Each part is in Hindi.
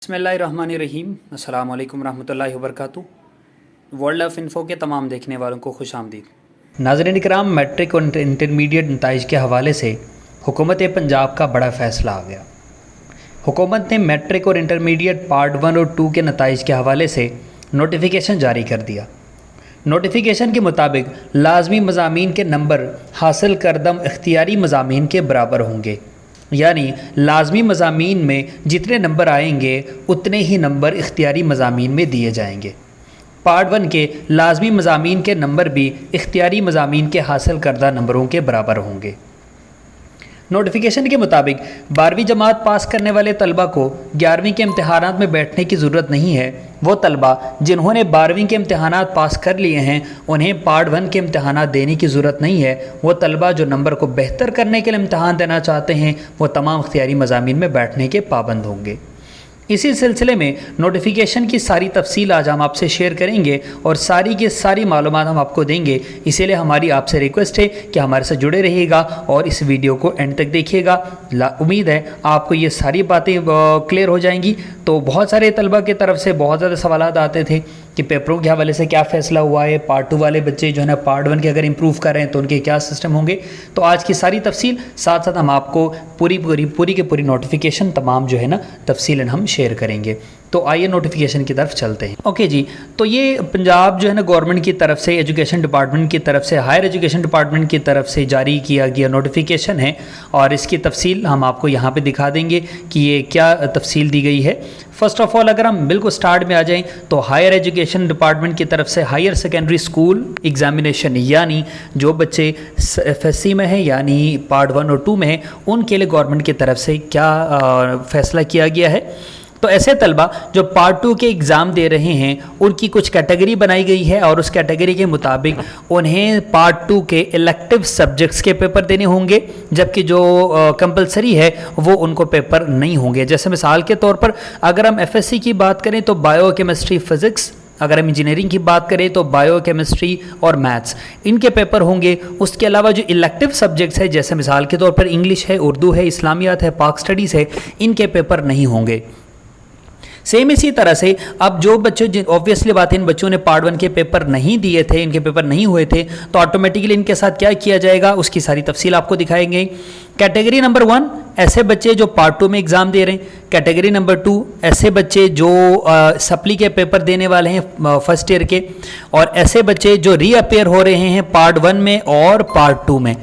बिस्मिल्लाहिर्रहमानिर्रहीम। अस्सलाम वालेकुम रहमतुल्लाहि व बरकातुहू। वर्ल्ड ऑफ इन्फो के तमाम देखने वालों को खुश आमदीद। नाज़रीन इकराम, मैट्रिक और इंटरमीडिएट नताइज के हवाले से हुकूमत पंजाब का बड़ा फ़ैसला आ गया। हुकूमत ने मैट्रिक और इंटरमीडिएट पार्ट 1 और 2 के नताइज के हवाले से नोटिफिकेशन जारी कर दिया। नोटिफिकेशन के मुताबिक लाजमी मज़ामीन के नंबर हासिल करदम इख्तियारी मज़ामीन के बराबर होंगे, यानी लाजमी मज़ामीन में जितने नंबर आएंगे उतने ही नंबर इख्तियारी मज़ामीन में दिए जाएंगे। पार्ट 1 के लाजमी मज़ामीन के नंबर भी इख्तियारी मज़ामीन के हासिल करदा नंबरों के बराबर होंगे। नोटिफिकेशन के मुताबिक 12वीं जमात पास करने वाले तलबा को 11वीं के इम्तहानात में बैठने की ज़रूरत नहीं है। वो तलबा जिन्होंने 12वीं के इम्तहानात पास कर लिए हैं उन्हें पार्ट 1 के इम्तहानात देने की ज़रूरत नहीं है। वो तलबा जो नंबर को बेहतर करने के लिए इम्तहान देना चाहते हैं वो तमाम इख्तियारी मज़ामीन में बैठने के पाबंद होंगे। इसी सिलसिले में नोटिफिकेशन की सारी तफसील आज हम आपसे शेयर करेंगे और सारी की सारी मालूमात हम आपको देंगे। इसीलिए हमारी आपसे रिक्वेस्ट है कि हमारे साथ जुड़े रहिएगा और इस वीडियो को एंड तक देखिएगा। उम्मीद है आपको ये सारी बातें क्लियर हो जाएंगी। तो बहुत सारे तलबा की तरफ से बहुत ज़्यादा सवालात आते थे कि पेपरों के हवाले से क्या फ़ैसला हुआ है, पार्ट 2 वाले बच्चे जो है ना पार्ट 1 के अगर इम्प्रूव कर रहे हैं तो उनके क्या सिस्टम होंगे। तो आज की सारी तफसील साथ साथ हम आपको पूरी की पूरी नोटिफिकेशन तमाम जो है ना तफसीलन हम शेयर करेंगे। तो आइए नोटिफिकेशन की तरफ चलते हैं। ओके जी, तो ये पंजाब जो है ना गवर्नमेंट की तरफ से, एजुकेशन डिपार्टमेंट की तरफ से, हायर एजुकेशन डिपार्टमेंट की तरफ से जारी किया गया नोटिफिकेशन है और इसकी तफसील हम आपको यहाँ पे दिखा देंगे कि ये क्या तफसील दी गई है। फ़र्स्ट ऑफ़ ऑल अगर हम बिल्कुल स्टार्ट में आ जाएं तो हायर एजुकेशन डिपार्टमेंट की तरफ से हायर सेकेंडरी स्कूल एग्ज़ामिनेशन, यानी जो बच्चे FSC में हैं यानी पार्ट 1 और 2 में हैं उनके लिए गवर्नमेंट की तरफ से क्या फ़ैसला किया गया है। तो ऐसे तलबा जो पार्ट 2 के एग्ज़ाम दे रहे हैं उनकी कुछ कैटेगरी बनाई गई है और उस कैटेगरी के मुताबिक उन्हें पार्ट 2 के इलेक्टिव सब्जेक्ट्स के पेपर देने होंगे, जबकि जो कंपलसरी है वो उनको पेपर नहीं होंगे। जैसे मिसाल के तौर पर अगर हम FSC की बात करें तो बायो केमिस्ट्री फ़िज़िक्स, अगर हम इंजीनियरिंग की बात करें तो बायो केमिस्ट्री और मैथ्स, इनके पेपर होंगे। उसके अलावा जो इलेक्टिव सब्जेक्ट्स है जैसे मिसाल के तौर पर इंग्लिश है, उर्दू है, इस्लामियात है, पाक स्टडीज़ है, इनके पेपर नहीं होंगे। सेम इसी तरह से अब जो बच्चे, ऑब्वियसली बात है इन बच्चों ने पार्ट 1 के पेपर नहीं दिए थे, इनके पेपर नहीं हुए थे, तो ऑटोमेटिकली इनके साथ क्या किया जाएगा उसकी सारी तफसील आपको दिखाएंगे। कैटेगरी नंबर 1 ऐसे बच्चे जो पार्ट 2 में एग्ज़ाम दे रहे हैं। कैटेगरी नंबर 2 ऐसे बच्चे जो सप्ली के पेपर देने वाले हैं फर्स्ट ईयर के, और ऐसे बच्चे जो रीअपेयर हो रहे हैं पार्ट 1 में और पार्ट 2 में,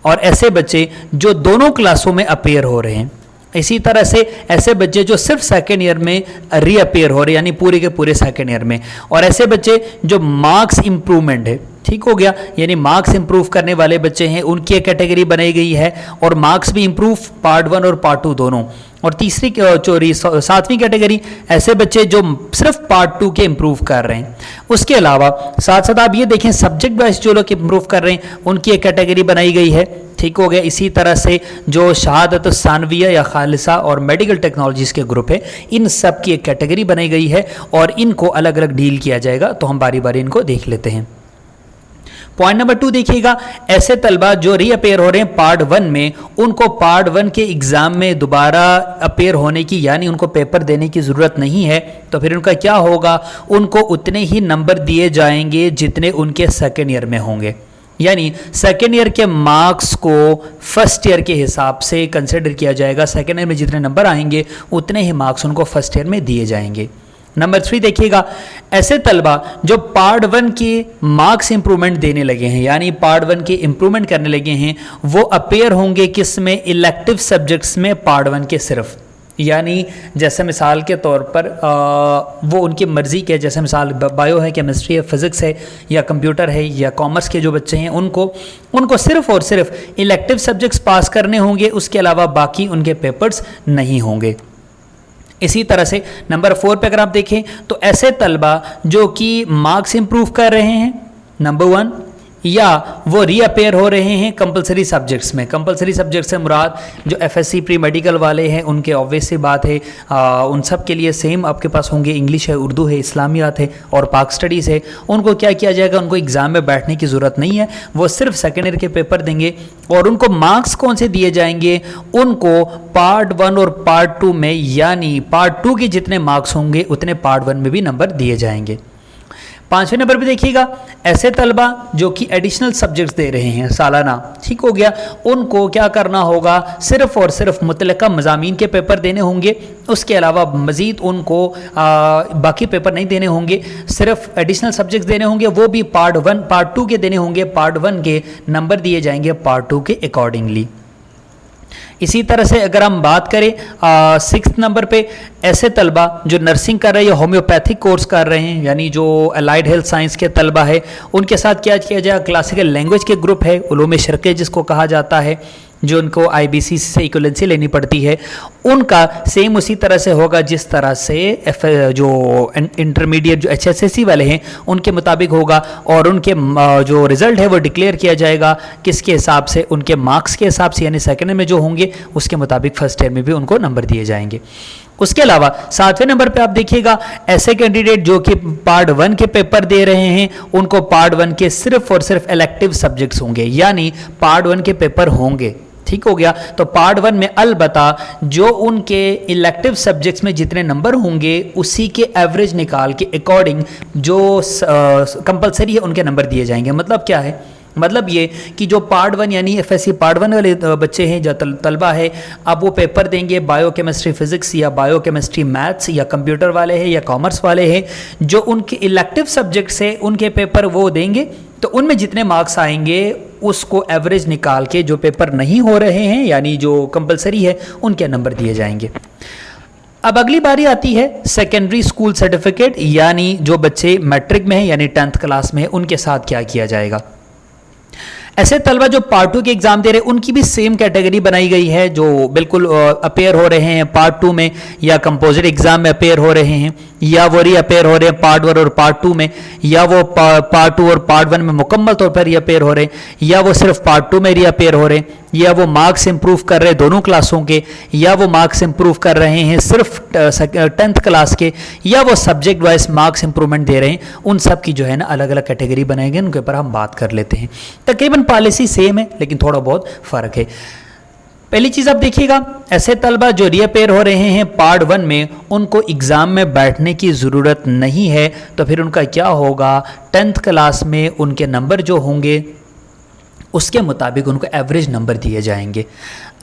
और ऐसे बच्चे जो दोनों क्लासों में अपेयर हो रहे हैं। इसी तरह से ऐसे बच्चे जो सिर्फ सेकेंड ईयर में रीअपेयर हो रहे हैं यानी पूरे के पूरे सेकेंड ईयर में, और ऐसे बच्चे जो मार्क्स इम्प्रूवमेंट है, ठीक हो गया, यानी मार्क्स इंप्रूव करने वाले बच्चे हैं उनकी एक कैटेगरी बनाई गई है और मार्क्स भी इंप्रूव पार्ट 1 और पार्ट 2 दोनों। और तीसरी 7वीं कैटेगरी ऐसे बच्चे जो सिर्फ पार्ट 2 के इंप्रूव कर रहे हैं। उसके अलावा साथ साथ आप ये देखें सब्जेक्ट वाइज जो लोग इंप्रूव कर रहे हैं उनकी एक कैटेगरी बनाई गई है, ठीक हो गया। इसी तरह से जो शहादत सानविया या खालिसा और मेडिकल टेक्नोलॉजीज़ के ग्रुप है इन सब की एक कैटेगरी बनाई गई है और इनको अलग अलग डील किया जाएगा। तो हम बारी बारी इनको देख लेते हैं। पॉइंट नंबर 2 देखिएगा, ऐसे तलबा जो रीअपेयर हो रहे हैं पार्ट 1 में उनको पार्ट 1 के एग्ज़ाम में दोबारा अपेयर होने की यानी उनको पेपर देने की ज़रूरत नहीं है। तो फिर उनका क्या होगा, उनको उतने ही नंबर दिए जाएंगे जितने उनके सेकेंड ईयर में होंगे, यानी सेकेंड ईयर के मार्क्स को फर्स्ट ईयर के हिसाब से कंसिडर किया जाएगा। सेकेंड ईयर में जितने नंबर आएंगे उतने ही मार्क्स उनको फर्स्ट ईयर में दिए जाएंगे। नंबर 3 देखिएगा, ऐसे तलबा जो पार्ट 1 के मार्क्स इंप्रूवमेंट देने लगे हैं यानी पार्ट 1 के इंप्रूवमेंट करने लगे हैं वो अपेयर होंगे किस में, इलेक्टिव सब्जेक्ट्स में पार्ट 1 के सिर्फ, यानी जैसे मिसाल के तौर पर वो उनकी मर्ज़ी के, जैसे मिसाल बायो है, केमिस्ट्री है, फिज़िक्स है या कंप्यूटर है या कॉमर्स के जो बच्चे हैं उनको सिर्फ और सिर्फ इलेक्टिव सब्जेक्ट्स पास करने होंगे, उसके अलावा बाकी उनके पेपर्स नहीं होंगे। इसी तरह से नंबर 4 पे अगर आप देखें तो ऐसे तलबा जो कि मार्क्स इंप्रूव कर रहे हैं, नंबर 1 या वो रीअपेयर हो रहे हैं कंपलसरी सब्जेक्ट्स में। कंपलसरी सब्जेक्ट से मुराद जो एफएससी प्री मेडिकल वाले हैं उनके ऑब्वियस सी बात है उन सब के लिए सेम आपके पास होंगे, इंग्लिश है, उर्दू है, इस्लामियात है और पाक स्टडीज़ है। उनको क्या किया जाएगा, उनको एग्ज़ाम में बैठने की ज़रूरत नहीं है, वो सिर्फ सेकेंड ईयर के पेपर देंगे। और उनको मार्क्स कौन से दिए जाएंगे, उनको पार्ट 1 और पार्ट 2 में, यानी पार्ट 2 के जितने मार्क्स होंगे उतने पार्ट 1 में भी नंबर दिए जाएंगे। 5वें नंबर पे देखिएगा, ऐसे तलबा जो कि एडिशनल सब्जेक्ट्स दे रहे हैं सालाना, ठीक हो गया, उनको क्या करना होगा, सिर्फ और सिर्फ मुतलका मज़ामीन के पेपर देने होंगे। उसके अलावा मज़ीद उनको बाकी पेपर नहीं देने होंगे, सिर्फ एडिशनल सब्जेक्ट्स देने होंगे, वो भी पार्ट 1 पार्ट 2 के देने होंगे। पार्ट 1 के नंबर दिए जाएंगे पार्ट 2 के अकॉर्डिंगली। इसी तरह से अगर हम बात करें 6th नंबर पे, ऐसे तलबा जो नर्सिंग कर रहे हैं या होम्योपैथिक कोर्स कर रहे हैं, यानी जो अलाइड हेल्थ साइंस के तलबा है, उनके साथ क्या किया जाए, क्लासिकल लैंग्वेज के ग्रुप है, उलूम शरक़े जिसको कहा जाता है, जो उनको IBCC से इक्वलेंसी लेनी पड़ती है, उनका सेम उसी तरह से होगा जिस तरह से जो इंटरमीडिएट जो HSSC वाले हैं उनके मुताबिक होगा। और उनके जो रिज़ल्ट है वो डिक्लेयर किया जाएगा किसके हिसाब से, उनके मार्क्स के हिसाब से, यानी सेकेंड में जो होंगे उसके मुताबिक फर्स्ट ईयर में भी उनको नंबर दिए जाएंगे। उसके अलावा 7वें नंबर पे आप देखिएगा, ऐसे कैंडिडेट जो कि पार्ट 1 के पेपर दे रहे हैं उनको पार्ट 1 के सिर्फ और सिर्फ इलेक्टिव सब्जेक्ट्स होंगे, यानी पार्ट 1 के पेपर होंगे, ठीक हो गया। तो पार्ट 1 में अलबत्ता जो उनके इलेक्टिव सब्जेक्ट्स में जितने नंबर होंगे उसी के एवरेज निकाल के अकॉर्डिंग जो कंपलसरी है उनके नंबर दिए जाएंगे। मतलब क्या है, मतलब ये कि जो पार्ट 1 यानी एफएससी पार्ट 1 वाले बच्चे हैं, जो तलबा है, अब वो पेपर देंगे बायोकेमिस्ट्री फिजिक्स या बायोकेमिस्ट्री मैथ्स या कंप्यूटर वाले हैं या कॉमर्स वाले हैं, जो उनके इलेक्टिव सब्जेक्ट्स है उनके पेपर वो देंगे। तो उनमें जितने मार्क्स आएंगे उसको एवरेज निकाल के जो पेपर नहीं हो रहे हैं यानी जो कंपलसरी है उनके नंबर दिए जाएंगे। अब अगली बारी आती है सेकेंडरी स्कूल सर्टिफिकेट, यानी जो बच्चे मैट्रिक में हैं यानी 10th क्लास में है, उनके साथ क्या किया जाएगा। ऐसे तलबा जो पार्ट 2 के एग्जाम दे रहे हैं उनकी भी सेम कैटेगरी बनाई गई है, जो बिल्कुल अपेयर हो रहे हैं पार्ट 2 में या कंपोजिट एग्जाम में अपेयर हो रहे हैं, या वो री अपेयर हो रहे हैं पार्ट 1 और पार्ट 2 में, या वो पार्ट 2 और पार्ट 1 में मुकम्मल तौर पर री अपेयर हो रहे हैं, या वो सिर्फ पार्ट 2 में री अपेयर हो रहे हैं, या वो मार्क्स इंप्रूव कर रहे हैं दोनों क्लासों के, या वो मार्क्स इंप्रूव कर रहे हैं सिर्फ 10th क्लास के, या वो सब्जेक्ट वाइज मार्क्स इंप्रूवमेंट दे रहे हैं। उन सब की जो है ना अलग अलग कैटेगरी बनाएंगे, उनके ऊपर हम बात कर लेते हैं। तकरीबन पॉलिसी सेम है लेकिन थोड़ा बहुत फ़र्क है। पहली चीज़ आप देखिएगा, ऐसे तलबा जो रीअपेयर हो रहे हैं पार्ट 1 में उनको एग्ज़ाम में बैठने की ज़रूरत नहीं है, तो फिर उनका क्या होगा, 10th क्लास में उनके नंबर जो होंगे उसके मुताबिक उनको एवरेज नंबर दिए जाएंगे।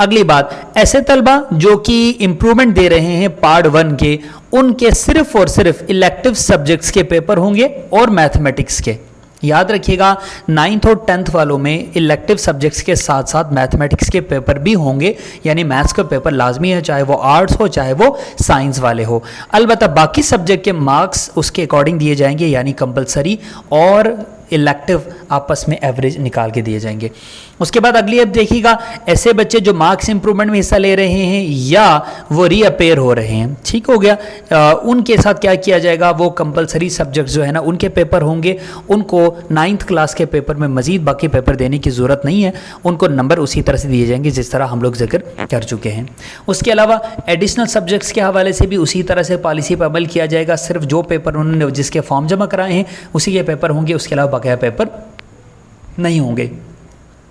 अगली बात, ऐसे तलबा जो कि इम्प्रूवमेंट दे रहे हैं पार्ट 1 के, उनके सिर्फ और सिर्फ इलेक्टिव सब्जेक्ट्स के पेपर होंगे और मैथमेटिक्स के। याद रखिएगा 9th और 10th वालों में इलेक्टिव सब्जेक्ट्स के साथ साथ मैथमेटिक्स के पेपर भी होंगे, यानी मैथ्स का पेपर लाजमी है, चाहे वो आर्ट्स हो चाहे वो साइंस वाले हो। अलबत्ता बाकी सब्जेक्ट के मार्क्स उसके अकॉर्डिंग दिए जाएंगे, यानी कंपलसरी और इलेक्टिव आपस में एवरेज निकाल के दिए जाएंगे। उसके बाद अगली अब देखिएगा, ऐसे बच्चे जो मार्क्स इंप्रूवमेंट में हिस्सा ले रहे हैं या वो रीअपेयर हो रहे हैं, ठीक हो गया, उनके साथ क्या किया जाएगा, वो कंपलसरी सब्जेक्ट जो है ना उनके पेपर होंगे, उनको 9th क्लास के पेपर में मजीद बाकी पेपर देने की ज़रूरत नहीं है, उनको नंबर उसी तरह से दिए जाएंगे जिस तरह हम लोग जिक्र कर चुके हैं। उसके अलावा एडिशनल सब्जेक्ट्स के हवाले से भी उसी तरह से पॉलिसी पर अमल किया जाएगा, सिर्फ जो पेपर उन्होंने जिसके फॉर्म जमा कराए हैं उसी के पेपर होंगे, उसके अलावा बकाया पेपर नहीं होंगे।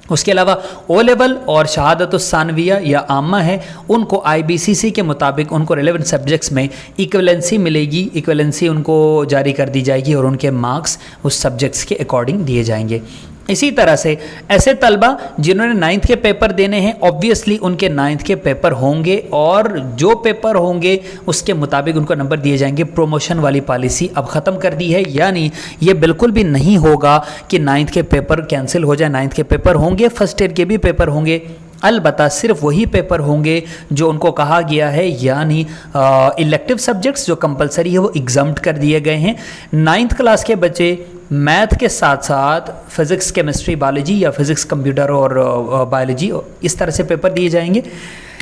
उसके अलावा ओ लेवल और शहादतुस्सानविया या आमा है, उनको IBCC के मुताबिक उनको रेलेवेंट सब्जेक्ट्स में इक्वलेंसी मिलेगी, इक्वलेंसी उनको जारी कर दी जाएगी और उनके मार्क्स उस सब्जेक्ट्स के अकॉर्डिंग दिए जाएंगे। इसी तरह से ऐसे तलबा जिन्होंने 9th के पेपर देने हैं, ऑब्वियसली उनके 9th के पेपर होंगे और जो पेपर होंगे उसके मुताबिक उनको नंबर दिए जाएंगे। प्रोमोशन वाली पॉलिसी अब ख़त्म कर दी है, यानी ये बिल्कुल भी नहीं होगा कि 9th के पेपर कैंसिल हो जाए। 9th के पेपर होंगे, फर्स्ट ईयर के भी पेपर होंगे, अलबत्ता सिर्फ वही पेपर होंगे जो उनको कहा गया है, यानी इलेक्टिव सब्जेक्ट्स जो कंपलसरी है वो एग्जम्प्ट कर दिए गए हैं। 9th क्लास के बच्चे मैथ के साथ साथ फिज़िक्स केमिस्ट्री बायोलॉजी या फिज़िक्स कंप्यूटर और बायोलॉजी इस तरह से पेपर दिए जाएंगे।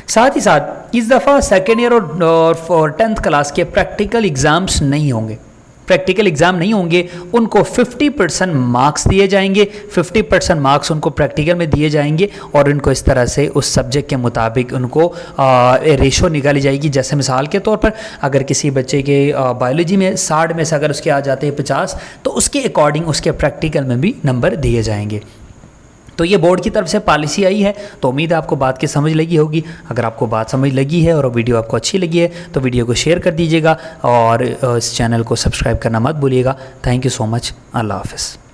साथ ही साथ इस दफ़ा सेकेंड ईयर और 10th क्लास के प्रैक्टिकल एग्ज़ाम्स नहीं होंगे। प्रैक्टिकल एग्ज़ाम नहीं होंगे उनको 50% मार्क्स दिए जाएंगे, 50% मार्क्स उनको प्रैक्टिकल में दिए जाएंगे और उनको इस तरह से उस सब्जेक्ट के मुताबिक उनको रेशो निकाली जाएगी। जैसे मिसाल के तौर पर अगर किसी बच्चे के बायोलॉजी में 60 में से अगर उसके आ जाते हैं 50, तो उसके अकॉर्डिंग उसके प्रैक्टिकल में भी नंबर दिए जाएंगे। तो ये बोर्ड की तरफ से पॉलिसी आई है, तो उम्मीद है आपको बात की समझ लगी होगी। अगर आपको बात समझ लगी है और वीडियो आपको अच्छी लगी है तो वीडियो को शेयर कर दीजिएगा और इस चैनल को सब्सक्राइब करना मत भूलिएगा। Thank you so much. अल्लाह हाफ़िज़।